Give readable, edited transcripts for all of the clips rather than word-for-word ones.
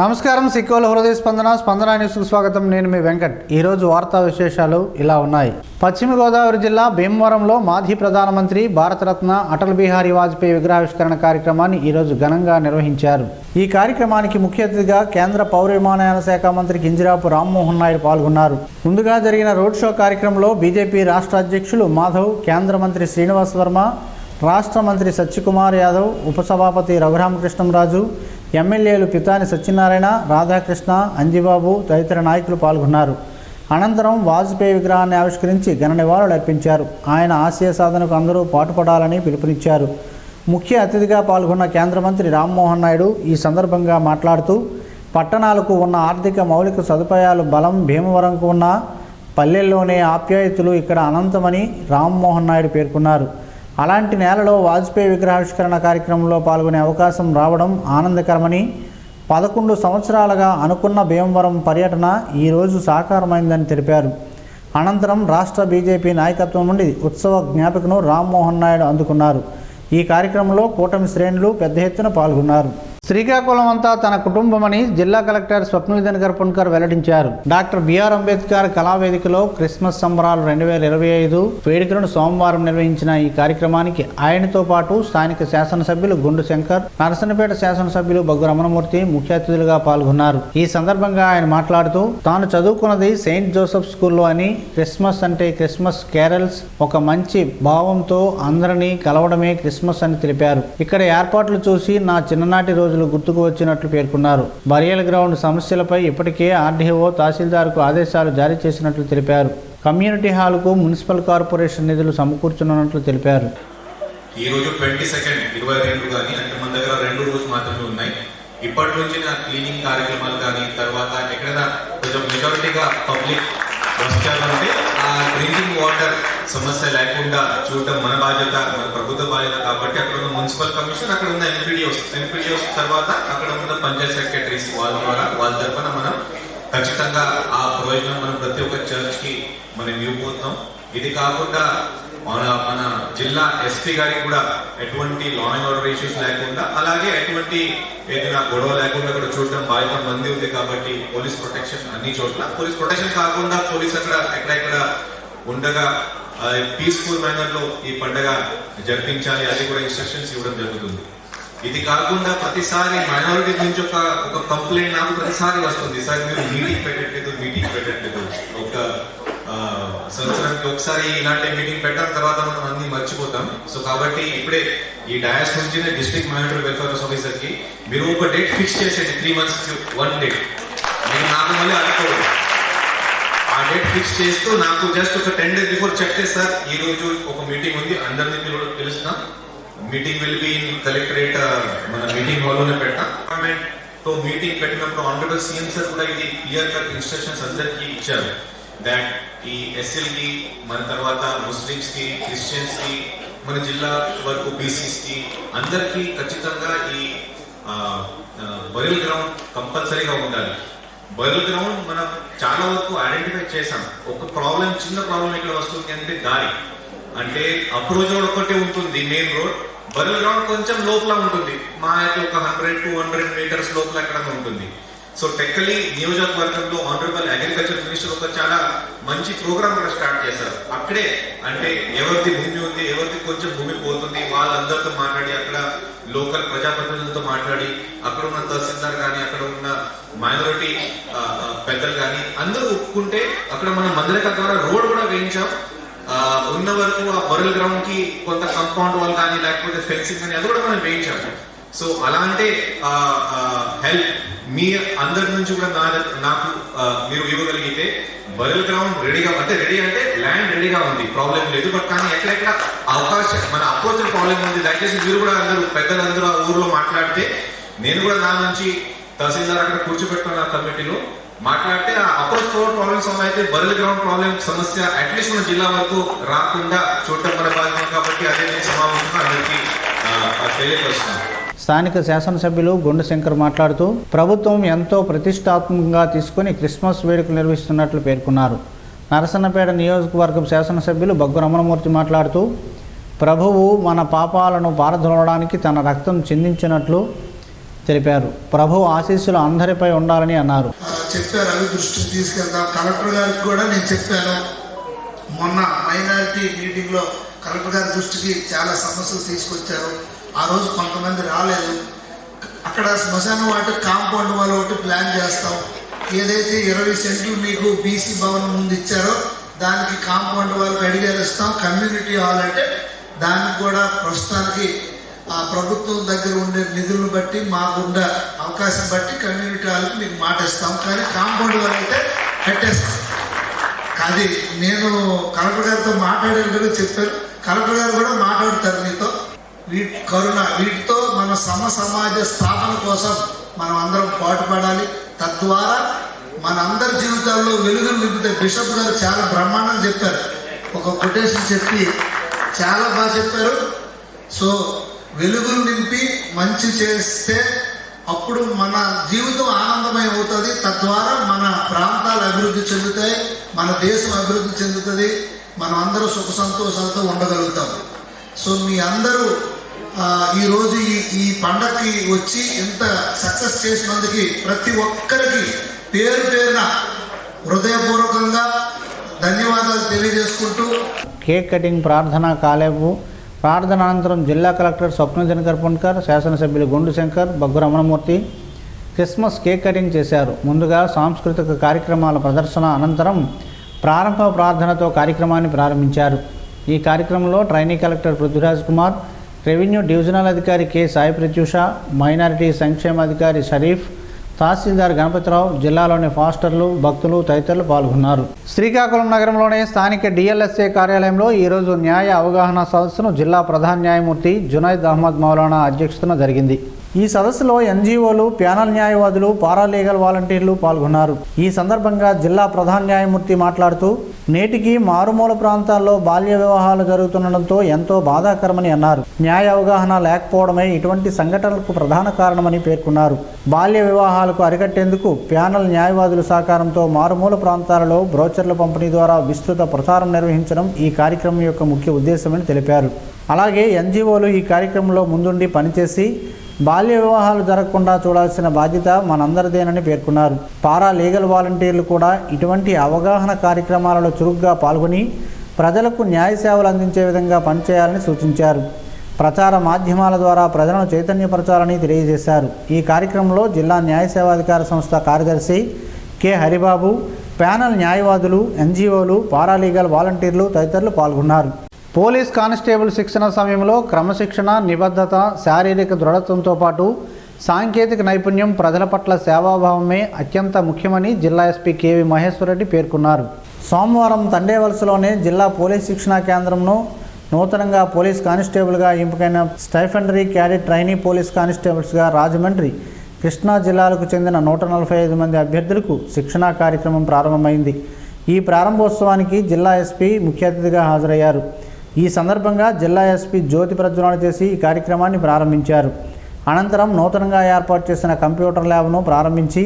నమస్కారం. సిక్కోల హృదయ స్పందన న్యూస్కు స్వాగతం. నేను మీ వెంకట్. ఈరోజు వార్తా విశేషాలు ఇలా ఉన్నాయి. పశ్చిమ గోదావరి జిల్లా భీమవరంలో మాజీ ప్రధానమంత్రి భారతరత్న అటల్ బిహారీ వాజ్పేయి విగ్రహావిష్కరణ కార్యక్రమాన్ని ఈరోజు ఘనంగా నిర్వహించారు. ఈ కార్యక్రమానికి ముఖ్య అతిథిగా కేంద్ర పౌర విమానయాన శాఖ మంత్రి కింజరాపు రామ్మోహన్ నాయుడు పాల్గొన్నారు. ముందుగా జరిగిన రోడ్ షో కార్యక్రమంలో బీజేపీ రాష్ట్ర అధ్యక్షులు మాధవ్, కేంద్ర మంత్రి శ్రీనివాస్ వర్మ, రాష్ట్ర మంత్రి సత్యకుమార్ యాదవ్, ఉపసభాపతి రఘురామకృష్ణంరాజు, ఎమ్మెల్యేలు పితాని సత్యనారాయణ, రాధాకృష్ణ, అంజిబాబు తదితర నాయకులు పాల్గొన్నారు. అనంతరం వాజ్పేయి విగ్రహాన్ని ఆవిష్కరించి ఘన నివాళులు అర్పించారు. ఆయన ఆశయ సాధనకు అందరూ పాటుపడాలని పిలుపునిచ్చారు. ముఖ్య అతిథిగా పాల్గొన్న కేంద్ర మంత్రి రామ్మోహన్ నాయుడు ఈ సందర్భంగా మాట్లాడుతూ, పట్టణాలకు ఉన్న ఆర్థిక మౌలిక సదుపాయాలు బలం భీమవరంకు ఉన్న పల్లెల్లోనే ఆప్యాయతలు ఇక్కడ అనంతమని రామ్మోహన్ నాయుడు పేర్కొన్నారు. అలాంటి నేలలో వాజ్పేయి విగ్రహావిష్కరణ కార్యక్రమంలో పాల్గొనే అవకాశం రావడం ఆనందకరమని, 11 సంవత్సరాలుగా అనుకున్న భీమవరం పర్యటన ఈరోజు సాకారమైందని తెలిపారు. అనంతరం రాష్ట్ర బీజేపీ నాయకత్వం నుండి ఉత్సవ జ్ఞాపికను రామ్మోహన్ నాయుడు అందుకున్నారు. ఈ కార్యక్రమంలో కూటమి శ్రేణులు పెద్ద ఎత్తున పాల్గొన్నారు. శ్రీకాకుళం అంతా తన కుటుంబమని జిల్లా కలెక్టర్ స్వప్నిల్ దినకర్ వెల్లడించారు. డాక్టర్ బిఆర్ అంబేద్కర్ కళావేదికలో క్రిస్మస్ సంబరాలు 2025 వేడుకలను సోమవారం నిర్వహించిన ఈ కార్యక్రమానికి ఆయనతో పాటు స్థానిక శాసనసభ్యులు గుండు శంకర్, నరసన్నపేట శాసనసభ్యులు బగ్గు రమణమూర్తి ముఖ్య అతిథులుగా పాల్గొన్నారు. ఈ సందర్భంగా ఆయన మాట్లాడుతూ, తాను చదువుకున్నది సెయింట్ జోసెఫ్ స్కూల్లో అని, క్రిస్మస్ అంటే క్రిస్మస్ క్యారల్స్, ఒక మంచి భావంతో అందరినీ కలవడమే క్రిస్మస్ అని తెలిపారు. ఇక్కడ ఏర్పాట్లు చూసి నా చిన్ననాటి రోజులు గుర్తుకు వచ్చినట్లు పేర్కొన్నారు. బరియల్ గ్రౌండ్ సమస్యలపై ఇప్పటికే ఆర్డీఓ, తహసీల్దార్కు ఆదేశాలు జారీ చేసినట్లు తెలిపారు. కమ్యూనిటీ హాల్కు మున్సిపల్ కార్పొరేషన్ నిధులు సమకూర్చనున్నట్లు తెలిపారు. ఈ రోజు 22 కానీ అంటే మన దగ్గర 2 రోజులు మాత్రమే ఉన్నాయి. ఇప్పటి నుంచి నా క్లీనింగ్ కార్యక్రమాలు కానీ, తర్వాత ఎక్కడైనా కొంచెం మెజారిటీగా పబ్లిక్ వచ్చారంటే ఆ డ్రింకింగ్ వాటర్ సమస్య లేకుండా చూడడం మన బాధ్యత, మన ప్రభుత్వ బాధ్యత. కాబట్టి అక్కడ ఉన్న మున్సిపల్ కమిషన్, అక్కడ ఉన్న ఎంపీడీఓస్ తర్వాత అక్కడ ఉన్న పంచాయత్ సెక్రటరీస్ వాళ్ళ తరఫున మనం ఖచ్చితంగా ఆ ప్రయోజనం మనం ప్రతి ఒక్క చర్చ్ కి మనం ఇవ్వబోతున్నాం. ఇది కాకుండా మన జిల్లా ఎస్పీ గారికి కూడా ఎటువంటి లా అండ్ ఆర్డర్ ఇష్యూస్ లేకుండా, అలాగే ఎటువంటి ఏదైనా గొడవ లేకుండా కూడా చూడడం బాధ్యత మంది ఉంది. కాబట్టి పోలీస్ ప్రొటెక్షన్ అన్ని చోట్ల, పోలీస్ ప్రొటెక్షన్ కాకుండా పోలీస్ ఎక్కడెక్కడ ఉండగా పీస్ఫుల్ మేనర్ లో ఈ పండుగ జరిపించాలి, అది కూడా ఇన్స్ట్రక్షన్స్ ఇవ్వడం జరుగుతుంది. ఇది కాకుండా ప్రతిసారి మైనారిటీ నుంచి ఒక కంప్లైంట్ నాకు ప్రతిసారి వస్తుంది, సార్ మీరు మీటింగ్ పెట్టట్లేదు. ఒక సంవత్సరానికి ఒకసారి ఇలాంటి మీటింగ్ పెట్టిన తర్వాత మనం అన్ని మర్చిపోతాం. సో కాబట్టి ఇప్పుడే ఈ డయాస్ నుంచి డిస్ట్రిక్ట్ మైనారిటీ వెల్ఫేర్ ఆఫీసర్ కి మీరు ఒక డేట్ ఫిక్స్ చేసేది, 3 months 1 date. నేను నాకు మళ్ళీ అనుకోవద్దు, ఆ డేట్ ఫిక్స్ చేస్తూ నాకు జస్ట్ ఒక 10 days బిఫోర్ చెప్తే, సార్ ఈ రోజు ఒక మీటింగ్ ఉంది, అందరినీ పిలుస్తున్నాం, meeting will be in collectorate, మన మీటింగ్ హాల్ లోనే పెట్టాం. తో మీటింగ్ పెట్టినప్పుడు ఆనరబుల్ సీఎం సార్ కూడా ఇది క్లియర్ కట్ ఇన్స్ట్రక్షన్స్ అందరికీ ఇచ్చారు. దాట్ ఈ ఎస్ఎల్ కి, మన తర్వాత ముస్లిమ్స్ కి, క్రిస్టియన్స్ కి, మన జిల్లా వరకు బీసీస్ కి అందరికీ ఖచ్చితంగా ఈ బరియల్ గ్రౌండ్ కంపల్సరీగా ఉండాలి. బరియల్ గ్రౌండ్ మనం చాలా వరకు ఐడెంటిఫై చేసాం. ఒక చిన్న ప్రాబ్లం ఇక్కడ వస్తుంది అంటే దారి, అంటే అప్రోచ్ రోడ్ ఒకటే ఉంటుంది మెయిన్ రోడ్, బరియల్ గ్రౌండ్ కొంచెం లోపల ఉంటుంది, మా అయితే ఒక 100-200 meters లోపల ఎక్కడ ఉంటుంది. సో టెక్కలి నియోజకవర్గంలో ఆనరబుల్ అగ్రికల్చర్ మినిస్టర్ ఒక చాలా మంచి ప్రోగ్రామ్ కూడా స్టార్ట్ చేశారు. అక్కడే అంటే ఎవరిది భూమి ఉంది, ఎవరిది కొంచెం భూమి పోతుంది, వాళ్ళందరితో మాట్లాడి, అక్కడ లోకల్ ప్రజాప్రతినిధులతో మాట్లాడి, అక్కడ ఉన్న తహసీల్దార్ కానీ, అక్కడ ఉన్న మైనారిటీ పెద్దలు కానీ అందరూ ఒప్పుకుంటే అక్కడ మనం మందరిక ద్వారా రోడ్ కూడా వేయించాం. ఉన్న వరకు ఆ బరియల్ గ్రౌండ్ కి కొంత కాంపౌండ్ వాల్ కానీ, లేకపోతే ఫెన్సింగ్ కానీ అది కూడా మనం వేయించాము. సో అలాంటి హెల్ప్ మీ అందరి నుంచి కూడా నాకు మీరు ఇవ్వగలిగితే బరియల్ గ్రౌండ్ రెడీగా, రెడీ అంటే ల్యాండ్ రెడీగా ఉంది, ప్రాబ్లం లేదు. బట్ కానీ ఎక్కడెక్కడ అవకాశం, మన అప్రోచ్ ప్రాబ్లం ఉంది, దయచేసి మీరు కూడా అందరూ పెద్దలందరూ ఆ ఊర్లో మాట్లాడితే, నేను కూడా నా నుంచి తహసీల్దార్ అక్కడ కూర్చోబెట్టుకున్న కమిటీలో మాట్లాడితే ఆ అప్రోచ్ రోడ్ ప్రాబ్లమ్స్ అయితే బరియల్ గ్రౌండ్ ప్రాబ్లం సమస్య అట్లీస్ట్ మన జిల్లా వరకు రాకుండా చూడటం మన బాధ్యత. కాబట్టి అదే సమావేశంగా అందరికీ తెలియపరుస్తున్నాను. స్థానిక శాసనసభ్యులు గుండు శంకర్ మాట్లాడుతూ, ప్రభుత్వం ఎంతో ప్రతిష్టాత్మకంగా తీసుకుని క్రిస్మస్ వేడుకలు నిర్వహిస్తున్నట్లు పేర్కొన్నారు. నరసన్నపేట నియోజకవర్గం శాసనసభ్యులు బగ్గు రమణమూర్తి మాట్లాడుతూ, ప్రభువు మన పాపాలను పారద్రోలడానికి తన రక్తం చిందించినట్లు తెలిపారు. ప్రభు ఆశీస్సులు అందరిపై ఉండాలని అన్నారు. చెప్పారు, అవి దృష్టికి తీసుకెళ్తాం. కలెక్టర్ గారికి కూడా నేను చెప్పాను. మొన్న మైనారిటీ మీటింగ్లో కలెక్టర్ గారి దృష్టికి చాలా సమస్యలు తీసుకొచ్చారు. ఆ రోజు కొంతమంది రాలేదు. అక్కడ శ్మశాన వాటి కాంపౌండ్ వాళ్ళు ఒకటి ప్లాన్ చేస్తాం. ఏదైతే 20 సెంట్లు మీకు బీసీ భవనం ముందు ఇచ్చారో దానికి కాంపౌండ్ వాళ్ళకి అడిగారు ఇస్తాం. కమ్యూనిటీ హాల్ అంటే దానికి కూడా ప్రస్తుతానికి ఆ ప్రభుత్వం దగ్గర ఉండే నిధులను బట్టి మాకుండే అవకాశం బట్టి కమ్యూనిటీ హాల్కి మీకు మాట ఇస్తాం. కానీ కాంపౌండ్ వాళ్ళు అయితే కట్టేస్తాం. అది నేను కలెక్టర్ గారితో మాట్లాడాను కూడా చెప్పారు. కలెక్టర్ గారు కూడా మాట్లాడతారు మీతో. వీటితో మన సమాజ స్థాపన కోసం మనం అందరం పాటుపడాలి. తద్వారా మన అందరి జీవితాల్లో వెలుగులు నింపితే బిషప్ గారు చాలా బ్రహ్మాండం చెప్పారు. ఒక కొటేషన్ చెప్పి చాలా బాగా చెప్పారు. సో వెలుగులు నింపి మంచి చేస్తే అప్పుడు మన జీవితం ఆనందమయం అవుతుంది. తద్వారా మన ప్రాంతాలు అభివృద్ధి చెందుతాయి, మన దేశం అభివృద్ధి చెందుతుంది, మనం అందరూ సుఖ సంతోషాలతో ఉండగలుగుతాం. సో మీ అందరూ ఈరోజు ఈ పండగకి వచ్చి ఇంత సక్సెస్ చేసినందుకు ప్రతి ఒక్కరికి పేరు పేరున హృదయపూర్వకంగా ధన్యవాదాలు తెలియజేసుకుంటూ కేక్ కటింగ్ ప్రార్థన కాలేబు ప్రార్థన అనంతరం జిల్లా కలెక్టర్ స్వప్నజన్ కర్పణకర్, శాసనసభ్యులు గుండు Shankar, bug Ramanamurthy Christmas cake cutting చేశారు. ముందుగా సాంస్కృతిక కార్యక్రమాల ప్రదర్శన అనంతరం ప్రారంభ ప్రార్థనతో కార్యక్రమాన్ని ప్రారంభించారు. ఈ కార్యక్రమంలో trainee collector Prithviraj Kumar, revenue divisional అధికారి కె సాయి ప్రత్యూష, మైనారిటీ సంక్షేమ అధికారి షరీఫ్, తహసీల్దార్ గణపతిరావు, జిల్లాలోని ఫాస్టర్లు, భక్తులు తదితరులు పాల్గొన్నారు. శ్రీకాకుళం నగరంలోని స్థానిక డిఎల్ఎస్ఏ కార్యాలయంలో ఈరోజు న్యాయ అవగాహన సదస్సును జిల్లా ప్రధాన న్యాయమూర్తి జునైద్ అహ్మద్ మౌలానా అధ్యక్షతన జరిగింది. ఈ సదస్సులో ఎన్జీఓలు, ప్యానల్ న్యాయవాదులు, పారాలీగల్ వాలంటీర్లు పాల్గొన్నారు. ఈ సందర్భంగా జిల్లా ప్రధాన న్యాయమూర్తి మాట్లాడుతూ నేటికి మారుమూల ప్రాంతాల్లో బాల్య వివాహాలు జరుగుతుండటంతో ఎంతో బాధాకరమని అన్నారు. న్యాయ అవగాహన లేకపోవడమే ఇటువంటి సంఘటనలకు ప్రధాన కారణమని పేర్కొన్నారు. బాల్య వివాహాలకు అరికట్టేందుకు ప్యానల్ న్యాయవాదుల సహకారంతో మారుమూల ప్రాంతాలలో బ్రోచర్ల పంపిణీ ద్వారా విస్తృత ప్రచారం నిర్వహించడం ఈ కార్యక్రమం యొక్క ముఖ్య ఉద్దేశమని తెలిపారు. అలాగే ఎన్జీఓలు ఈ కార్యక్రమంలో ముందుండి పనిచేసి బాల్య వివాహాలు జరగకుండా చూడాల్సిన బాధ్యత మనందరిదేనని పేర్కొన్నారు. పారా లీగల్ వాలంటీర్లు కూడా ఇటువంటి అవగాహన కార్యక్రమాలలో చురుగ్గా పాల్గొని ప్రజలకు న్యాయ సేవలు అందించే విధంగా పనిచేయాలని సూచించారు. ప్రచార మాధ్యమాల ద్వారా ప్రజలను చైతన్యపరచాలని తెలియజేశారు. ఈ కార్యక్రమంలో జిల్లా న్యాయ సేవాధికార సంస్థ కార్యదర్శి కె హరిబాబు, ప్యానల్ న్యాయవాదులు, ఎన్జీఓలు, పారాలీగల్ వాలంటీర్లు తదితరులు పాల్గొన్నారు. పోలీస్ కానిస్టేబుల్ శిక్షణ సమయంలో క్రమశిక్షణ, నిబద్ధత, శారీరక దృఢత్వంతో పాటు సాంకేతిక నైపుణ్యం, ప్రజల పట్ల సేవాభావమే అత్యంత ముఖ్యమని జిల్లా ఎస్పీ కేవి మహేశ్వరరెడ్డి పేర్కొన్నారు. సోమవారం తండేవలసలోని జిల్లా పోలీస్ శిక్షణా కేంద్రంను నూతనంగా పోలీస్ కానిస్టేబుల్గా ఎంపికైన స్టైఫెండరీ క్యాడెట్ ట్రైనీ పోలీస్ కానిస్టేబుల్స్గా రాజమండ్రి, కృష్ణా జిల్లాలకు చెందిన 145 మంది అభ్యర్థులకు శిక్షణా కార్యక్రమం ప్రారంభమైంది. ఈ ప్రారంభోత్సవానికి జిల్లా ఎస్పీ ముఖ్య అతిథిగా హాజరయ్యారు. ఈ సందర్భంగా జిల్లా ఎస్పీ జ్యోతి ప్రజ్వలన చేసి ఈ కార్యక్రమాన్ని ప్రారంభించారు. అనంతరం నూతనంగా ఏర్పాటు చేసిన కంప్యూటర్ ల్యాబ్ను ప్రారంభించి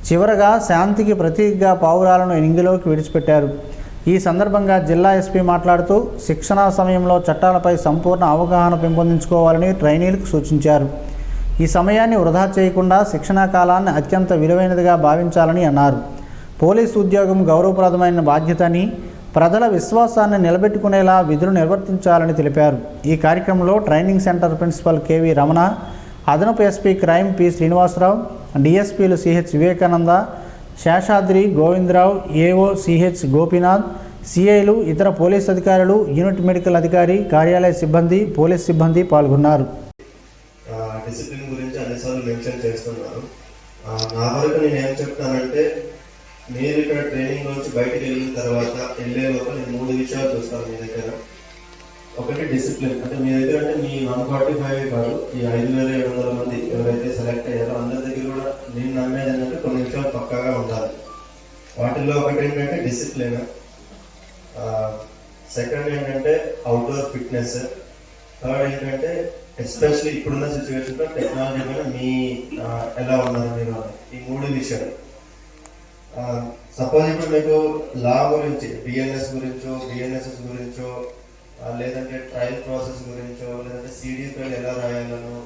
చివరగా శాంతికి ప్రతీకగా పావురాలను ఇంగిలోకి విడిచిపెట్టారు. ఈ సందర్భంగా జిల్లా ఎస్పీ మాట్లాడుతూ శిక్షణా సమయంలో చట్టాలపై సంపూర్ణ అవగాహన పెంపొందించుకోవాలని ట్రైనీలకు సూచించారు. ఈ సమయాన్ని వృధా చేయకుండా శిక్షణా కాలాన్ని అత్యంత విలువైనదిగా భావించాలని అన్నారు. పోలీసు ఉద్యోగం గౌరవప్రదమైన బాధ్యత అని, ప్రజల విశ్వాసాన్ని నిలబెట్టుకునేలా విధులు నిర్వర్తించాలని తెలిపారు. ఈ కార్యక్రమంలో training centre principal KV Ramana, అదనపు ఎస్పీ క్రైమ్ పి శ్రీనివాసరావు, డిఎస్పీలు CH Vivekananda, Seshadri, Govindarao, AO CH Gopinath, సిఐలు, ఇతర పోలీస్ అధికారులు, యూనిట్ మెడికల్ అధికారి, కార్యాలయ సిబ్బంది, పోలీస్ సిబ్బంది పాల్గొన్నారు. డిసిప్లిన్ గురించి అన్నిసార్లు మెన్షన్ చేస్తున్నారు. నా వరకు నేను ఏం చెప్తానంటే, మీరు ఇక్కడ ట్రైనింగ్ నుంచి బయటకు వెళ్ళిన తర్వాత వెళ్ళే లోపల నేను 3 విషయాలు చూస్తాను మీ దగ్గర. ఒకటి డిసిప్లిన్, అంటే మీ దగ్గర అంటే మీ 145 కాదు, ఈ 5700 మంది ఎవరైతే సెలెక్ట్ అయ్యారో అందరి దగ్గర కూడా నేను నమ్మేది ఏంటంటే కొన్ని విషయాలు పక్కాగా ఉండాలి. వాటిల్లో ఒకటి ఏంటంటే డిసిప్లిన్, సెకండ్ ఏంటంటే అవుట్డోర్ ఫిట్నెస్, థర్డ్ ఏంటంటే ఎస్పెషల్లీ ఇప్పుడున్న సిచ్యువేషన్లో టెక్నాలజీ మీద మీ ఎలా ఉన్నారు మీరు, ఈ 3 విషయాలు. సపోజ్ ఇప్పుడు మీకు లా గురించి, బిఎన్ఎస్ గురించో, బిఎన్ఎస్ఎస్ గురించో, లేదంటే ట్రయల్ ప్రాసెస్ గురించో, లేదంటే సిడి ఫైల్ ఎలా రాయాలనో,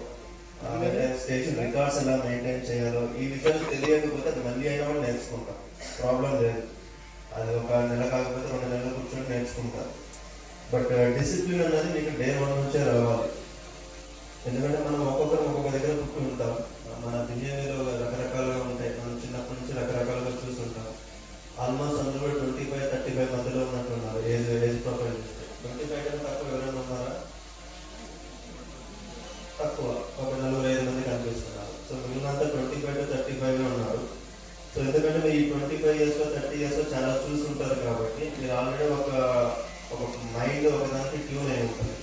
వేరే స్టేషన్ రికార్డ్స్ ఎలా మెయింటైన్ చేయాలో ఈ విషయాలు తెలియకపోతే అది మళ్ళీ అయినా కూడా నేర్చుకుంటాం, ప్రాబ్లం లేదు. అది ఒక నెల కాకపోతే 2 నెలలు కూర్చొని నేర్చుకుంటాం. బట్ డిసిప్లిన్ అనేది మీకు డే 1 నుంచే రావాలి. ఎందుకంటే మనం ఒక్కొక్కరు ఒక్కొక్క దగ్గర పుట్టి ఉంటాం, మన బిహేవియర్ రకరకాలుగా ఉంటాయి. మనం చిన్నప్పటి నుంచి రకరకాలుగా చూస్తుంటాం. ఆల్మోస్ట్ అందరూ 25-35 మధ్యలో ఉన్నట్టున్నారు ఏజ్ ప్రొఫైల్. 25 కన్నా తక్కువ ఎవరైనా ఉన్నారా? తక్కువ, ఒక 4-5 మంది కనిపిస్తున్నారు. సో మిగిలినంతా 25-35 ఉన్నారు. సో ఎందుకంటే మీరు ఈ 25 years 30 years చాలా చూస్తుంటారు కాబట్టి మీరు ఆల్రెడీ ఒక మైండ్ ఒకదానికి ట్యూన్ అయి ఉంటుంది.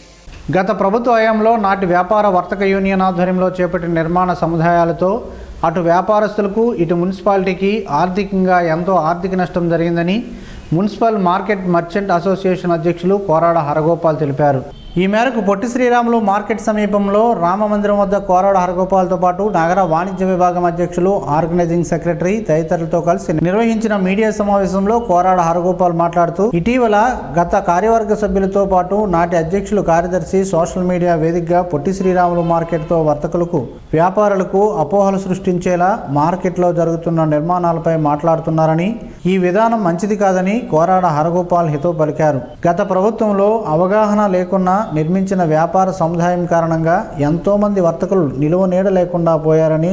గత ప్రభుత్వ హయాంలో నాటి వ్యాపార వర్తక యూనియన్ ఆధ్వర్యంలో చేపట్టిన నిర్మాణ సముదాయాలతో అటు వ్యాపారస్తులకు ఇటు మున్సిపాలిటీకి ఆర్థికంగా ఎంతో ఆర్థిక నష్టం జరిగిందని మున్సిపల్ మార్కెట్ మర్చెంట్ అసోసియేషన్ అధ్యక్షులు కోరాడ హరగోపాల్ తెలిపారు. ఈ మేరకు పొట్టి శ్రీరాములు మార్కెట్ సమీపంలో రామమందిరం వద్ద కోరాడ హరగోపాల్తో పాటు నగర వాణిజ్య విభాగం అధ్యక్షులు, ఆర్గనైజింగ్ సెక్రటరీ తదితరులతో కలిసి నిర్వహించిన మీడియా సమావేశంలో కోరాడ హరగోపాల్ మాట్లాడుతూ ఇటీవల గత కార్యవర్గ సభ్యులతో పాటు నాటి అధ్యక్షులు, కార్యదర్శి సోషల్ మీడియా వేదికగా పొట్టి శ్రీరాములు మార్కెట్తో వర్తకులకు, వ్యాపారులకు అపోహలు సృష్టించేలా మార్కెట్లో జరుగుతున్న నిర్మాణాలపై మాట్లాడుతున్నారని, ఈ విధానం మంచిది కాదని కోరాడ హరగోపాల్ హితవు పలికారు. గత ప్రభుత్వంలో అవగాహన లేకున్నా నిర్మించిన వ్యాపార సముదాయం కారణంగా ఎంతోమంది వర్తకులు నిలువ నీడ లేకుండా పోయారని,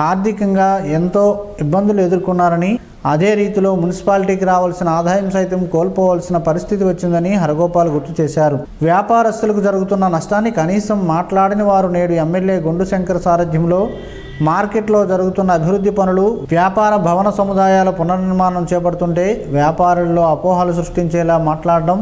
ఆర్థికంగా ఎంతో ఇబ్బందులు ఎదుర్కొన్నారని, అదే రీతిలో మున్సిపాలిటీకి రావాల్సిన ఆదాయం సైతం కోల్పోవలసిన పరిస్థితి వచ్చిందని హరగోపాల్ గుర్తు చేశారు. వ్యాపారస్తులకు జరుగుతున్న నష్టాన్ని కనీసం మాట్లాడని వారు నేడు ఎమ్మెల్యే గుండు శంకర్ సారథ్యంలో మార్కెట్లో జరుగుతున్న అభివృద్ధి పనులు, వ్యాపార భవన సముదాయాల పునర్నిర్మాణం చేపడుతుంటే వ్యాపారుల్లో అపోహలు సృష్టించేలా మాట్లాడడం,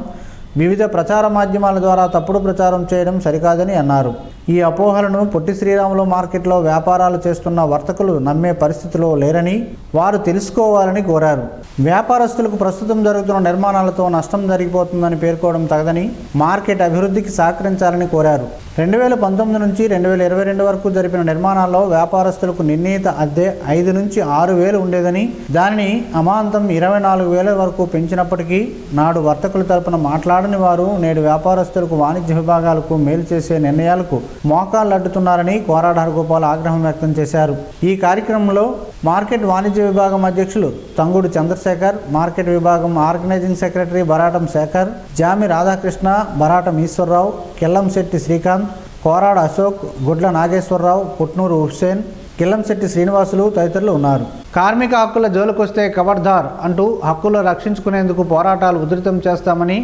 వివిధ ప్రచార మాధ్యమాల ద్వారా తప్పుడు ప్రచారం చేయడం సరికాదని అన్నారు. ఈ అపోహలను పొట్టి శ్రీరాములు మార్కెట్లో వ్యాపారాలు చేస్తున్న వర్తకులు నమ్మే పరిస్థితిలో లేరని వారు తెలుసుకోవాలని కోరారు. వ్యాపారస్తులకు ప్రస్తుతం జరుగుతున్న నిర్మాణాలతో నష్టం జరిగిపోతుందని పేర్కోవడం తగదని, మార్కెట్ అభివృద్ధికి సహకరించాలని కోరారు. 2019 నుంచి 2022 వరకు జరిపిన నిర్మాణాల్లో వ్యాపారస్తులకు నిర్ణీత అద్దె 5 నుంచి 6 వేలు ఉండేదని, దానిని అమాంతం 24 వేల వరకు పెంచినప్పటికీ నాడు వర్తకుల తరపున మాట్లాడని వారు నేడు వ్యాపారస్తులకు, వాణిజ్య విభాగాలకు మేలు చేసే నిర్ణయాలకు మోకాళ్ళు అడ్డుతున్నారని కోరాడ హరగోపాల్ ఆగ్రహం వ్యక్తం చేశారు. ఈ కార్యక్రమంలో మార్కెట్ వాణిజ్య విభాగం అధ్యక్షులు తంగుడు చంద్రశేఖర్, మార్కెట్ విభాగం ఆర్గనైజింగ్ సెక్రటరీ బరాటం శేఖర్, జామి రాధాకృష్ణ, బరాటం ఈశ్వరరావు, కిల్లంశెట్టి శ్రీకాంత్, కోరాడ అశోక్, గుడ్ల నాగేశ్వరరావు, పుట్నూరు హుస్సేన్, కిల్లంశెట్టి శ్రీనివాసులు తదితరులు ఉన్నారు. కార్మిక హక్కుల జోలికొస్తే ఖబర్దార్ అంటూ హక్కులు రక్షించుకునేందుకు పోరాటాలు ఉధృతం చేస్తామని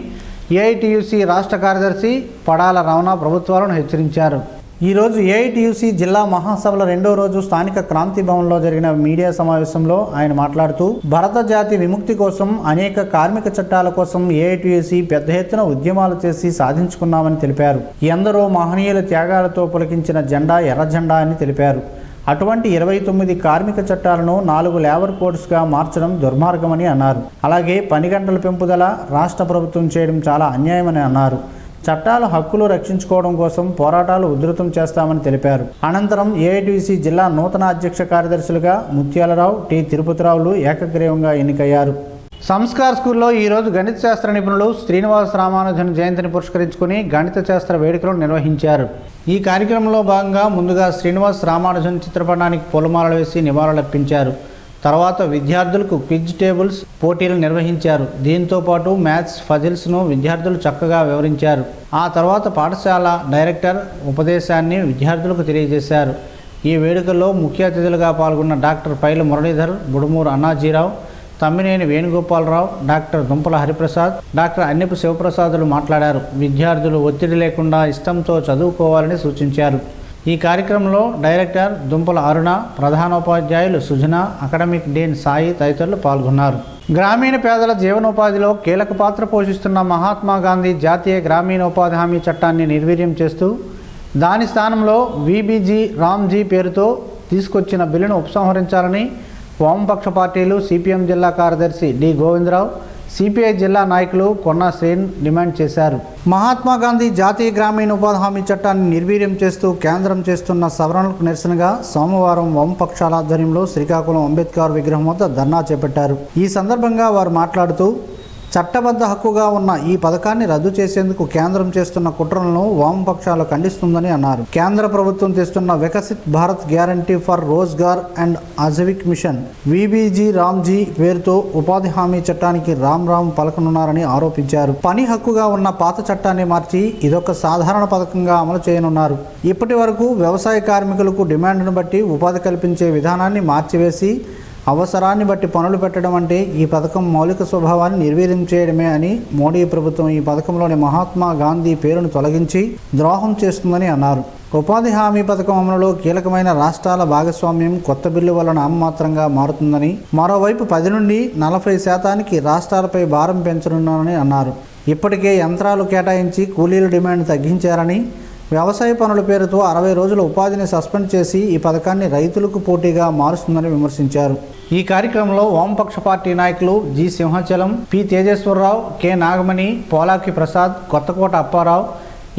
ఏఐటీయూసీ రాష్ట్ర కార్యదర్శి పడాల రమణ ప్రభుత్వాలను హెచ్చరించారు. ఈరోజు ఏఐటీయూసీ జిల్లా మహాసభల 2వ రోజు స్థానిక క్రాంతి భవన్లో జరిగిన మీడియా సమావేశంలో ఆయన మాట్లాడుతూ భరత జాతి విముక్తి కోసం అనేక కార్మిక చట్టాల కోసం ఏఐటీయూసీ పెద్ద ఎత్తున ఉద్యమాలు చేసి సాధించుకున్నామని తెలిపారు. ఎందరో మహనీయుల త్యాగాలతో పులకించిన జెండా ఎర్ర జెండా అని తెలిపారు. అటువంటి 29 కార్మిక చట్టాలను 4 లేబర్ కోడ్స్గా మార్చడం దుర్మార్గమని అన్నారు. అలాగే పని గంటల పెంపుదల రాష్ట్ర ప్రభుత్వం చేయడం చాలా అన్యాయమని అన్నారు. చట్టాల హక్కులు రక్షించుకోవడం కోసం పోరాటాలు ఉధృతం చేస్తామని తెలిపారు. అనంతరం ఏఐటీయూసీ జిల్లా నూతన అధ్యక్ష కార్యదర్శులుగా ముత్యాలరావు, టి తిరుపతిరావులు ఏకగ్రీవంగా ఎన్నికయ్యారు. సంస్కార్ స్కూల్లో ఈరోజు గణిత శాస్త్ర నిపుణులు శ్రీనివాస రామానుజన్ జయంతిని పురస్కరించుకుని గణిత శాస్త్ర వేడుకలు నిర్వహించారు. ఈ కార్యక్రమంలో భాగంగా ముందుగా శ్రీనివాస రామానుజన్ చిత్రపటానికి పూలమాలలు వేసి నివాళులర్పించారు. తర్వాత విద్యార్థులకు క్విజ్ టేబుల్స్ పోటీలు నిర్వహించారు. దీంతో పాటు మ్యాథ్స్ పజిల్స్ను విద్యార్థులు చక్కగా వివరించారు. ఆ తర్వాత పాఠశాల డైరెక్టర్ ఉపదేశాన్ని విద్యార్థులకు తెలియజేశారు. ఈ వేడుకల్లో ముఖ్య అతిథులుగా పాల్గొన్న డాక్టర్ పైల మురళీధర్, బుడుమూరు అన్నాజీరావు, తమ్మినేని వేణుగోపాలరావు, డాక్టర్ దుంపల హరిప్రసాద్, డాక్టర్ అన్నెపు శివప్రసాదులు మాట్లాడారు. విద్యార్థులు ఒత్తిడి లేకుండా ఇష్టంతో చదువుకోవాలని సూచించారు. ఈ కార్యక్రమంలో డైరెక్టర్ దుంపల అరుణ, ప్రధానోపాధ్యాయులు సుజన, అకాడమిక్ డీన్ సాయి తదితరులు పాల్గొన్నారు. గ్రామీణ పేదల జీవనోపాధిలో కీలక పాత్ర పోషిస్తున్న మహాత్మా గాంధీ జాతీయ గ్రామీణ ఉపాధి హామీ చట్టాన్ని నిర్వీర్యం చేస్తూ దాని స్థానంలో వీబీజీ రామ్జీ పేరుతో తీసుకొచ్చిన బిల్లును ఉపసంహరించాలని వామపక్ష పార్టీలు, సిపిఎం జిల్లా కార్యదర్శి డి గోవిందరావు, సిపిఐ జిల్లా నాయకులు కొన్నా శ్రీన్ డిమాండ్ చేశారు. మహాత్మా గాంధీ జాతీయ గ్రామీణ ఉపాధి హామీ చట్టాన్ని నిర్వీర్యం చేస్తూ కేంద్రం చేస్తున్న సవరణలకు నిరసనగా సోమవారం వామపక్షాల ఆధ్వర్యంలో శ్రీకాకుళం అంబేద్కర్ విగ్రహం వద్ద ధర్నా చేపట్టారు. ఈ సందర్భంగా వారు మాట్లాడుతూ చట్టబద్ధ హక్కుగా ఉన్న ఈ పథకాన్ని రద్దు చేసేందుకు కేంద్రం చేస్తున్న కుట్రలను వామపక్షాలు ఖండిస్తుందని అన్నారు. కేంద్ర ప్రభుత్వం తెస్తున్న Viksit Bharat guarantee for Rozgar and Ajeevika mission VBG Ramji పేరుతో ఉపాధి హామీ చట్టానికి రామ్ పలకనున్నారని ఆరోపించారు. పని హక్కుగా ఉన్న పాత చట్టాన్ని మార్చి ఇదొక సాధారణ పథకంగా అమలు చేయనున్నారు. ఇప్పటి వరకు వ్యవసాయ కార్మికులకు డిమాండ్ను బట్టి ఉపాధి కల్పించే విధానాన్ని మార్చివేసి అవసరాన్ని బట్టి పనులు పెట్టడం అంటే ఈ పథకం మౌలిక స్వభావాన్ని నిర్వీర్యం చేయడమే అని మోడీ ప్రభుత్వం ఈ పథకంలోని మహాత్మా గాంధీ పేరును తొలగించి ద్రోహం చేస్తుందని అన్నారు. ఉపాధి హామీ పథకం అమలులో కీలకమైన రాష్ట్రాల భాగస్వామ్యం కొత్త బిల్లు వల్ల నామమాత్రంగా మారుతుందని, మరోవైపు 10 నుండి 40% రాష్ట్రాలపై భారం పెంచనున్నారని అన్నారు. ఇప్పటికే యంత్రాలు కేటాయించి కూలీల డిమాండ్ తగ్గించారని, వ్యవసాయ పనుల పేరుతో 60 రోజుల ఉపాధిని సస్పెండ్ చేసి ఈ పథకాన్ని రైతులకు పోటీగా మారుస్తుందని విమర్శించారు. ఈ కార్యక్రమంలో వామపక్ష పార్టీ నాయకులు G Simhachalam, P Tejeswararao, K Nagamani, Polaki Prasad, Kothakota Apparao,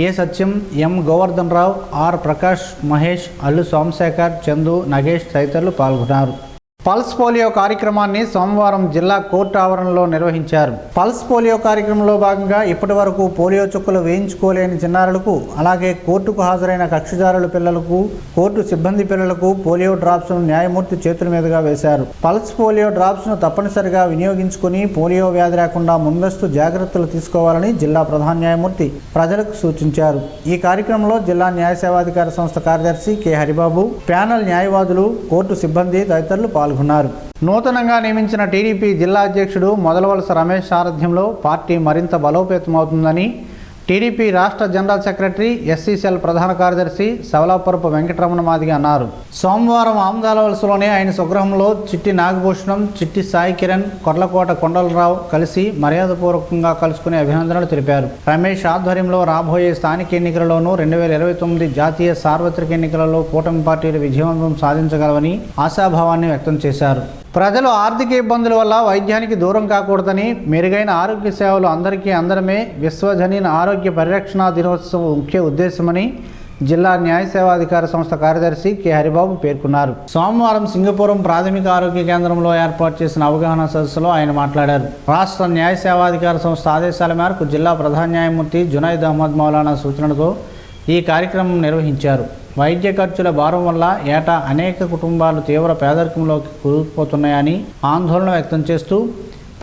A Satyam, M Govardhan Rao, R Prakash, Mahesh, Allu Somasekhar, Chandu, Nagesh తదితరులు పాల్గొన్నారు. పల్స్ పోలియో కార్యక్రమాన్ని సోమవారం జిల్లా కోర్టు ఆవరణలో నిర్వహించారు. పల్స్ పోలియో కార్యక్రమంలో భాగంగా ఇప్పటి వరకు పోలియో చుక్కలు వేయించుకోలేని చిన్నారులకు, అలాగే కోర్టుకు హాజరైన కక్షిదారుల పిల్లలకు, కోర్టు సిబ్బంది పిల్లలకు పోలియో డ్రాప్స్ను న్యాయమూర్తి చేతుల మీదుగా వేశారు. పల్స్ పోలియో డ్రాప్స్ను తప్పనిసరిగా వినియోగించుకుని పోలియో వ్యాధి రాకుండా ముందస్తు జాగ్రత్తలు తీసుకోవాలని జిల్లా ప్రధాన న్యాయమూర్తి ప్రజలకు సూచించారు. ఈ కార్యక్రమంలో జిల్లా న్యాయ సేవాధికార సంస్థ కార్యదర్శి కె హరిబాబు, ప్యానెల్ న్యాయవాదులు, కోర్టు సిబ్బంది తదితరులు పాల్గొన్నారు. నూతనంగా నియమించిన టీడీపీ జిల్లా అధ్యక్షుడు మొదలవలస రమేష్ సారథ్యంలో పార్టీ మరింత బలోపేతమవుతుందని టీడీపీ రాష్ట్ర జనరల్ సెక్రటరీ, ఎస్సీ సెల్ ప్రధాన కార్యదర్శి సవలాపురపు వెంకటరమణ మాదిగ అన్నారు. సోమవారం ఆమదాలవలసలోనే ఆయన స్వగృహంలో చిట్టి నాగభూషణం, చిట్టి సాయి కిరణ్, కొర్లకోట కొండలరావు కలిసి మర్యాదపూర్వకంగా కలుసుకుని అభినందనలు తెలిపారు. రమేష్ ఆధ్వర్యంలో రాబోయే స్థానిక ఎన్నికలలోనూ 2029 జాతీయ సార్వత్రిక ఎన్నికలలో కూటమి పార్టీలు విజయవంతం సాధించగలవని ఆశాభావాన్ని వ్యక్తం చేశారు. ప్రజలు ఆర్థిక ఇబ్బందుల వల్ల వైద్యానికి దూరం కాకూడదని, మెరుగైన ఆరోగ్య సేవలు అందరికీ అందడమే విశ్వజనీన ఆరోగ్య పరిరక్షణ దినోత్సవం ముఖ్య ఉద్దేశమని జిల్లా న్యాయ సేవాధికార సంస్థ కార్యదర్శి కె హరిబాబు పేర్కొన్నారు. సోమవారం సింగపురం ప్రాథమిక ఆరోగ్య కేంద్రంలో ఏర్పాటు చేసిన అవగాహన సదస్సులో ఆయన మాట్లాడారు. రాష్ట్ర న్యాయ సేవాధికార సంస్థ ఆదేశాల మేరకు జిల్లా ప్రధాన న్యాయమూర్తి జునైద్ అహ్మద్ మౌలానా సూచనలతో ఈ కార్యక్రమం నిర్వహించారు. వైద్య ఖర్చుల భారం వల్ల ఏటా అనేక కుటుంబాలు తీవ్ర పేదరికంలోకి కూరుకుపోతున్నాయని ఆందోళన వ్యక్తం చేస్తూ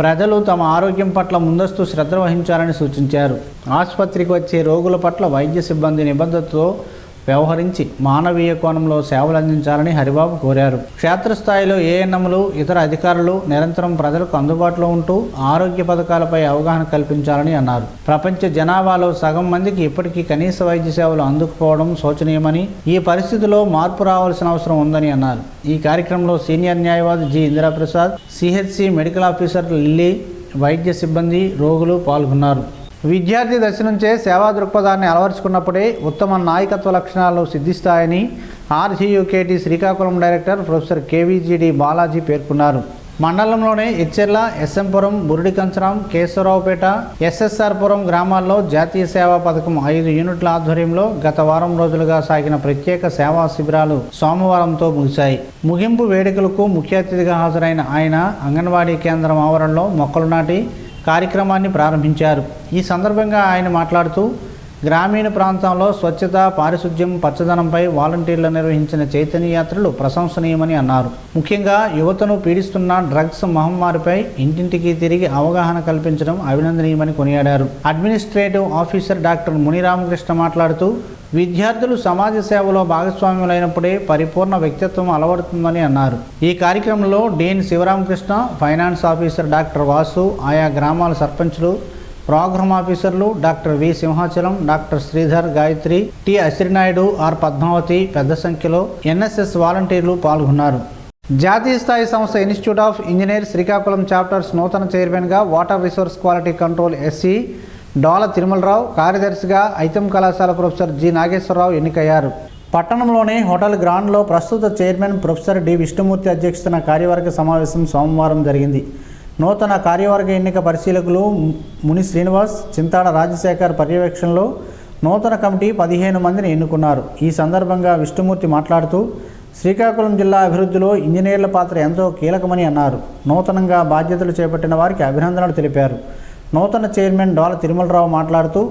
ప్రజలు తమ ఆరోగ్యం పట్ల ముందస్తు శ్రద్ధ వహించాలని సూచించారు. ఆసుపత్రికి వచ్చే రోగుల పట్ల వైద్య సిబ్బంది నిబద్ధతతో వ్యవహరించి మానవీయ కోణంలో సేవలు అందించాలని హరిబాబు కోరారు. క్షేత్రస్థాయిలో ఏఎన్ఎంలు, ఇతర అధికారులు నిరంతరం ప్రజలకు అందుబాటులో ఉంటూ ఆరోగ్య పథకాలపై అవగాహన కల్పించాలని అన్నారు. ప్రపంచ జనాభాలో సగం మందికి ఇప్పటికీ కనీస వైద్య సేవలు అందుకుపోవడం శోచనీయమని, ఈ పరిస్థితిలో మార్పు రావాల్సిన అవసరం ఉందని అన్నారు. ఈ కార్యక్రమంలో సీనియర్ న్యాయవాది G Indiraprasad, CHC medical officer lily, వైద్య సిబ్బంది, రోగులు పాల్గొన్నారు. విద్యార్థి దశ నుంచే సేవా దృక్పథాన్ని అలవరుచుకున్నప్పుడే ఉత్తమ నాయకత్వ లక్షణాలు సిద్ధిస్తాయని RGUKT Srikakulam director professor KVGD Balaji పేర్కొన్నారు. మండలంలోని ఎచ్చెర్ల, ఎస్ఎంపురం, బురుడికంచరం, కేశవరావుపేట, ఎస్ఎస్ఆర్పురం గ్రామాల్లో జాతీయ సేవా పథకం 5 యూనిట్ల ఆధ్వర్యంలో గత వారం రోజులుగా సాగిన ప్రత్యేక సేవా శిబిరాలు సోమవారంతో ముగిశాయి. ముగింపు వేడుకలకు ముఖ్య అతిథిగా హాజరైన ఆయన అంగన్వాడీ కేంద్రం ఆవరణలో మొక్కలు నాటి కార్యక్రమాన్ని ప్రారంభించారు. ఈ సందర్భంగా ఆయన మాట్లాడుతూ గ్రామీణ ప్రాంతంలో స్వచ్ఛత, పారిశుధ్యం, పచ్చదనంపై వాలంటీర్లు నిర్వహించిన చైతన్య యాత్రలు ప్రశంసనీయమని అన్నారు. ముఖ్యంగా యువతను పీడిస్తున్న డ్రగ్స్ మహమ్మారిపై ఇంటింటికి తిరిగి అవగాహన కల్పించడం అభినందనీయమని కొనియాడారు. అడ్మినిస్ట్రేటివ్ ఆఫీసర్ డాక్టర్ మునిరామకృష్ణ మాట్లాడుతూ విద్యార్థులు సమాజ సేవలో భాగస్వామ్యులైనప్పుడే పరిపూర్ణ వ్యక్తిత్వం అలవడుతుందని అన్నారు. ఈ కార్యక్రమంలో dean Sivaramakrishna, finance officer doctor Vasu, ఆయా గ్రామాల సర్పంచ్లు, ప్రోగ్రామ్ ఆఫీసర్లు doctor V Simhachalam, doctor Sridhar, Gayatri, T Asirinaidu, R Padmavathi పెద్ద సంఖ్యలో ఎన్ఎస్ఎస్ వాలంటీర్లు పాల్గొన్నారు. జాతీయ స్థాయి సంస్థ institute of engineers Srikakulam chapters నూతన చైర్మన్గా water resource quality control SC Dola Tirumalarao, కార్యదర్శిగా ఐతం కళాశాల ప్రొఫెసర్ జి నాగేశ్వరరావు ఎన్నికయ్యారు. పట్టణంలోని హోటల్ గ్రాండ్లో ప్రస్తుత చైర్మన్ ప్రొఫెసర్ డి విష్ణుమూర్తి అధ్యక్షతన కార్యవర్గ సమావేశం సోమవారం జరిగింది. నూతన కార్యవర్గ ఎన్నిక పరిశీలకులు ముని శ్రీనివాస్, చింతాడ రాజశేఖర్ పర్యవేక్షణలో నూతన కమిటీ 15 మందిని ఎన్నుకున్నారు. ఈ సందర్భంగా విష్ణుమూర్తి మాట్లాడుతూ శ్రీకాకుళం జిల్లా అభివృద్ధిలో ఇంజనీర్ల పాత్ర ఎంతో కీలకమని అన్నారు. నూతనంగా బాధ్యతలు చేపట్టిన వారికి అభినందనలు తెలిపారు. నూతన చైర్మన్ డోల తిరుమలరావు మాట్లాడుతూ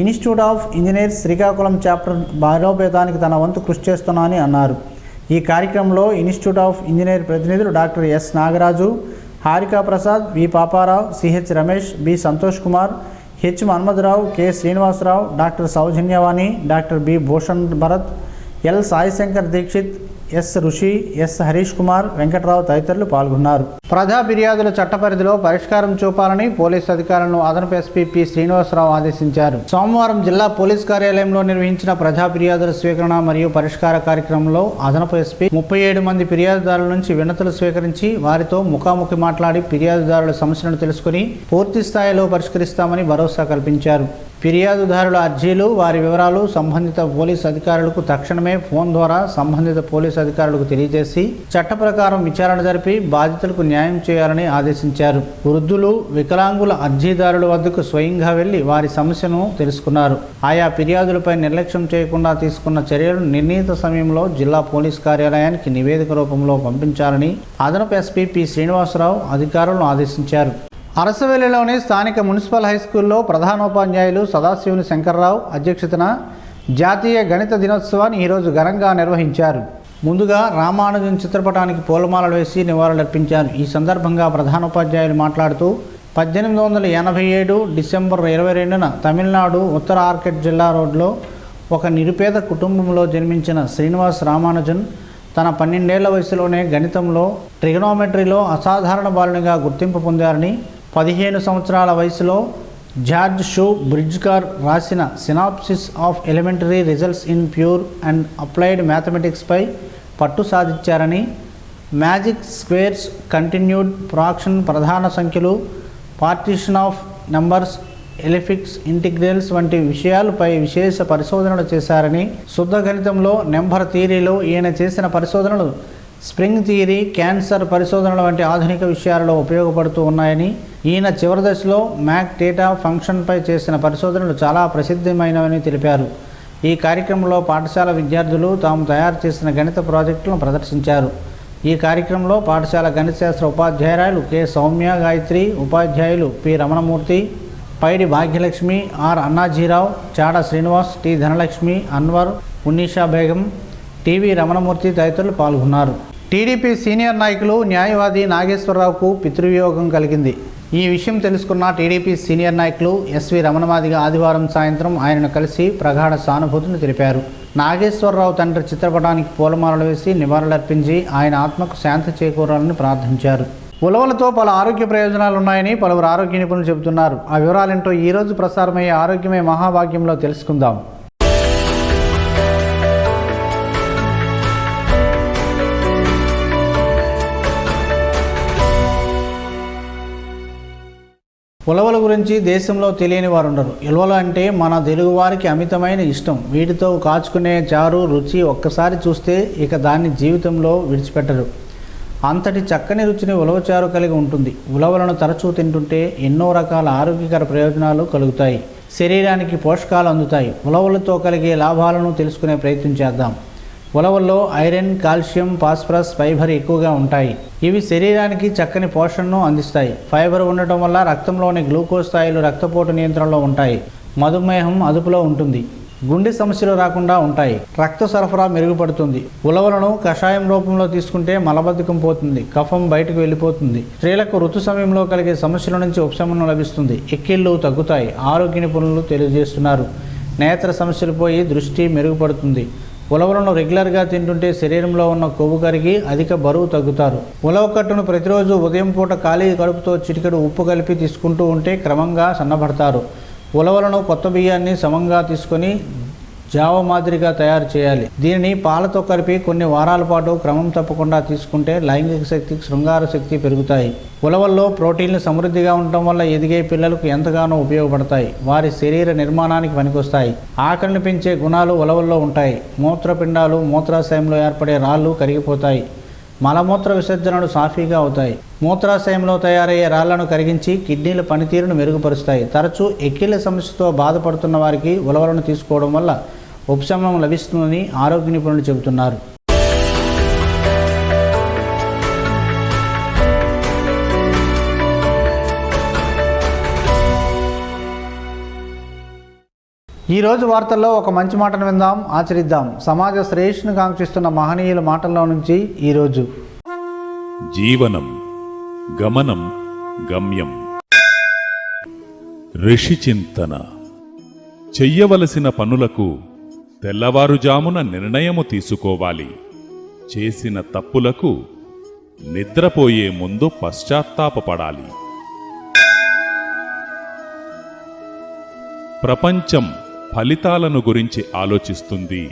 institute of engineers Srikakulam chapter బలోపేతానికి తన వంతు కృషి చేస్తున్నానని అన్నారు. ఈ కార్యక్రమంలో ఇన్స్టిట్యూట్ ఆఫ్ ఇంజనీర్ ప్రతినిధులు doctor S Nagaraju, Harika Prasad, V Paparao, CH Ramesh, B Santosh Kumar, H Manmatharao, K Srinivasarao, doctor Soujanyavani, doctor B Bhushan Bharat, L Saishankar Dikshit, S Rishi, S Harish Kumar, Venkatrao తదితరులు పాల్గొన్నారు. ప్రజా ఫిర్యాదుల చట్ట పరిధిలో పరిష్కారం చూపాలని పోలీసు అధికారులను అదనపు ఎస్పీ పి శ్రీనివాసరావు ఆదేశించారు. సోమవారం జిల్లా పోలీస్ కార్యాలయంలో నిర్వహించిన ప్రజా ఫిర్యాదుల స్వీకరణ మరియు పరిష్కార కార్యక్రమంలో అదనపు ఎస్పీ 37 మంది ఫిర్యాదుదారుల నుంచి వినతులు స్వీకరించి వారితో ముఖాముఖి మాట్లాడి ఫిర్యాదుదారుల సమస్యలను తెలుసుకుని పూర్తి స్థాయిలో పరిష్కరిస్తామని భరోసా కల్పించారు. ఫిర్యాదుదారుల అర్జీలు, వారి వివరాలు సంబంధిత పోలీసు అధికారులకు తక్షణమే ఫోన్ ద్వారా సంబంధిత పోలీసు అధికారులకు తెలియజేసి చట్ట ప్రకారం విచారణ జరిపి బాధితులకు న్యాయం చేయాలని ఆదేశించారు. వృద్ధులు, వికలాంగుల అర్జీదారుల వద్దకు స్వయంగా వెళ్లి వారి సమస్యను తెలుసుకున్నారు. ఆయా ఫిర్యాదులపై నిర్లక్ష్యం చేయకుండా తీసుకున్న చర్యలను నిర్ణీత సమయంలో జిల్లా పోలీస్ కార్యాలయానికి నివేదిక రూపంలో పంపించాలని అదనపు ఎస్పీ పి శ్రీనివాసరావు అధికారులను ఆదేశించారు. అరసవెల్లిలోని స్థానిక మున్సిపల్ హైస్కూల్లో ప్రధానోపాధ్యాయులు సదాశివుని శంకర్రావు అధ్యక్షతన జాతీయ గణిత దినోత్సవాన్ని ఈరోజు ఘనంగా నిర్వహించారు. ముందుగా రామానుజన్ చిత్రపటానికి పూలమాలలు వేసి నివాళులర్పించారు. ఈ సందర్భంగా ప్రధానోపాధ్యాయులు మాట్లాడుతూ 1887 డిసెంబర్ 22న తమిళనాడు ఉత్తర ఆర్కిడ్ జిల్లా రోడ్లో ఒక నిరుపేద కుటుంబంలో జన్మించిన శ్రీనివాస్ రామానుజన్ తన 12 ఏళ్ల వయసులోనే గణితంలో ట్రిగనోమెట్రీలో అసాధారణ బాలునిగా గుర్తింపు పొందారని, 15 సంవత్సరాల వయసులో జార్జ్ షూ బ్రిడ్జ్కార్ రాసిన synopsis of elementary results in pure and applied మ్యాథమెటిక్స్పై పట్టు సాధించారని, మ్యాజిక్ స్క్వేర్స్, కంటిన్యూడ్ ఫ్రాక్షన్, ప్రధాన సంఖ్యలు, పార్టిషన్ ఆఫ్ నంబర్స్, ఎలిఫిక్స్, ఇంటిగ్రల్స్ వంటి విషయాలపై విశేష పరిశోధనలు చేశారని, శుద్ధ గణితంలో నెంబర్ థియరీలో ఈయన చేసిన పరిశోధనలు స్ప్రింగ్ థియరీ, క్యాన్సర్ పరిశోధనల వంటి ఆధునిక విషయాలలో ఉపయోగపడుతూ ఉన్నాయని, ఈయన చివరి దశలో మ్యాక్ థీటా ఫంక్షన్పై చేసిన పరిశోధనలు చాలా ప్రసిద్ధమైనవని తెలిపారు. ఈ కార్యక్రమంలో పాఠశాల విద్యార్థులు తాము తయారు చేసిన గణిత ప్రాజెక్టులను ప్రదర్శించారు. ఈ కార్యక్రమంలో పాఠశాల గణిత శాస్త్ర ఉపాధ్యాయురాలు కె సౌమ్య గాయత్రి, ఉపాధ్యాయులు P Ramanamurthy, Paidi Bhagyalakshmi, R Annajirao, Chada Srinivas, T Dhanalakshmi, Anwar, Unnisa Begum, TV Ramanamurthy తదితరులు పాల్గొన్నారు. టీడీపీ సీనియర్ నాయకులు న్యాయవాది నాగేశ్వరరావుకు పితృవియోగం కలిగింది. ఈ విషయం తెలుసుకున్న టీడీపీ సీనియర్ నాయకులు ఎస్వి రమణమాదిగ ఆదివారం సాయంత్రం ఆయనను కలిసి ప్రగాఢ సానుభూతిని తెలిపారు. నాగేశ్వరరావు తండ్రి చిత్రపటానికి పూలమాలలు వేసి నివాళులర్పించి ఆయన ఆత్మకు శాంతి చేకూరాలని ప్రార్థించారు. ఉలవలతో పలు ఆరోగ్య ప్రయోజనాలు ఉన్నాయని పలువురు ఆరోగ్య నిపుణులు చెబుతున్నారు. ఆ వివరాలేంటో ఈరోజు ప్రసారమయ్యే ఆరోగ్యమే మహాభాగ్యంలో తెలుసుకుందాం. ఉలవల గురించి దేశంలో తెలియని వారు ఉండరు. ఉలవలు అంటే మన తెలుగువారికి అమితమైన ఇష్టం. వీటితో కాచుకునే చారు రుచి ఒక్కసారి చూస్తే ఇక దాన్ని జీవితంలో విడిచిపెట్టరు. అంతటి చక్కని రుచిని ఉలవచారు కలిగి ఉంటుంది. ఉలవలను తరచూ తింటుంటే ఎన్నో రకాల ఆరోగ్యకర ప్రయోజనాలు కలుగుతాయి. శరీరానికి పోషకాలు అందుతాయి. ఉలవలతో కలిగే లాభాలను తెలుసుకునే ప్రయత్నం చేద్దాం. ఉలవల్లో ఐరన్, కాల్షియం, ఫాస్ఫరస్, ఫైబర్ ఎక్కువగా ఉంటాయి. ఇవి శరీరానికి చక్కని పోషణను అందిస్తాయి. ఫైబర్ ఉండటం వల్ల రక్తంలోని గ్లూకోజ్ స్థాయిలు రక్తపోటు నియంత్రణలో ఉంటాయి. మధుమేహం అదుపులో ఉంటుంది. గుండె సమస్యలు రాకుండా ఉంటాయి. రక్త సరఫరా మెరుగుపడుతుంది. ఉలవలను కషాయం రూపంలో తీసుకుంటే మలబద్ధకం పోతుంది, కఫం బయటకు వెళ్ళిపోతుంది. స్త్రీలకు ఋతు సమయంలో కలిగే సమస్యల నుంచి ఉపశమనం లభిస్తుంది. ఎక్కిళ్ళు తగ్గుతాయి. ఆరోగ్య నిపుణులు తెలియజేస్తున్నారు. నేత్ర సమస్యలు పోయి దృష్టి మెరుగుపడుతుంది. ఉలవలను రెగ్యులర్గా తింటుంటే శరీరంలో ఉన్న కొవ్వు కరిగి అధిక బరువు తగ్గుతారు. ఉలవ కట్టును ప్రతిరోజు ఉదయం పూట ఖాళీ కడుపుతో చిటికెడు ఉప్పు కలిపి తీసుకుంటూ ఉంటే క్రమంగా సన్నబడతారు. ఉలవలను కొత్త బియ్యాన్ని సమంగా తీసుకొని జావ మాదిరిగా తయారు చేయాలి. దీనిని పాలతో కలిపి కొన్ని వారాల పాటు క్రమం తప్పకుండా తీసుకుంటే లైంగిక శక్తి, శృంగార శక్తి పెరుగుతాయి. ఉలవల్లో ప్రోటీన్లు సమృద్ధిగా ఉండటం వల్ల ఎదిగే పిల్లలకు ఎంతగానో ఉపయోగపడతాయి. వారి శరీర నిర్మాణానికి పనికొస్తాయి. ఆకలిని పెంచే గుణాలు ఉలవల్లో ఉంటాయి. మూత్రపిండాలు, మూత్రాశయంలో ఏర్పడే రాళ్ళు కరిగిపోతాయి. మలమూత్ర విసర్జనలు సాఫీగా అవుతాయి. మూత్రాశయంలో తయారయ్యే రాళ్లను కరిగించి కిడ్నీల పనితీరును మెరుగుపరుస్తాయి. తరచూ ఎక్కిళ్ల సమస్యతో బాధపడుతున్న వారికి ఉలవలను తీసుకోవడం వల్ల ఉపశమనం లభిస్తుందని ఆరోగ్య నిపుణులు చెబుతున్నారు. ఈరోజు వార్తల్లో ఒక మంచి మాటను విందాం, ఆచరిద్దాం. సమాజ శ్రేయస్సును కాంక్షిస్తున్న మహనీయుల మాటల్లో నుంచి ఈరోజు. జీవనం గమనం గమ్యం. ఋషి చింతన. చెయ్యవలసిన పనులకు తెల్లవారుజామున నిర్ణయము తీసుకోవాలి. చేసిన తప్పులకు నిద్రపోయే ముందు పశ్చాత్తాపపడాలి. ప్రపంచం ఫలితాలను గురించి ఆలోచిస్తుంది.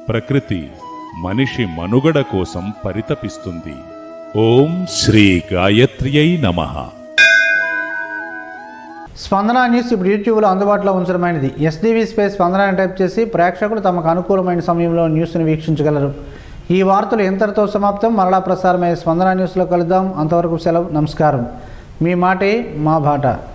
ప్రకృతి మనిషి మనుగడ కోసం పరితపిస్తుంది. ఓం శ్రీ గాయత్ర్యై నమః. స్పందన న్యూస్ ఇప్పుడు యూట్యూబ్లో అందుబాటులో ఉంచడమైనది. SDV స్పేస్ స్పందన అని టైప్ చేసి ప్రేక్షకులు తమకు అనుకూలమైన సమయంలో న్యూస్ని వీక్షించగలరు. ఈ వార్తలు ఇంతటితో సమాప్తం. మరలా ప్రసారమయ్యే స్పందన న్యూస్లో కలుద్దాం. అంతవరకు సెలవు. నమస్కారం. మీ మాటే మా బాట.